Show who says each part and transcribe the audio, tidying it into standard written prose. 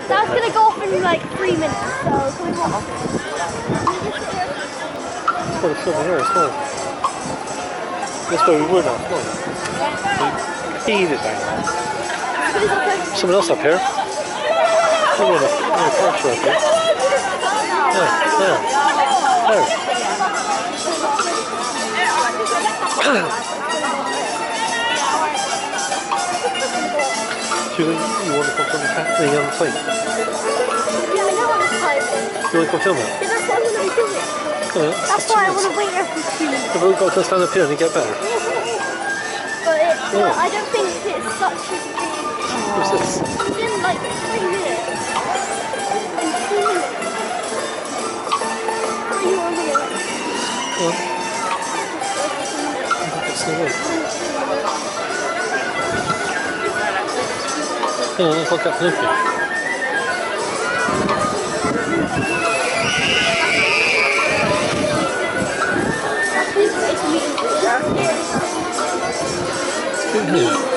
Speaker 1: That's gonna go off in like 3 minutes, so can we walk?
Speaker 2: Well, it's over here as well. That's where we were now. Come on. We heave it down. Someone else up here. We're in a park up here. There. Do you want to come from the plane?
Speaker 1: Yeah, I know what it's like.
Speaker 2: You want to come film it?
Speaker 1: Yeah, that's what I'm going to be doing. That's why I want to wait there for 2 minutes.
Speaker 2: But we've got to stand up here and get better.
Speaker 1: But I don't think it's such a big...
Speaker 2: What's this?
Speaker 1: Within like 3 minutes. In 2 minutes. Are you on here?
Speaker 2: That's no way. Yeah, that's like that looping. It's good here.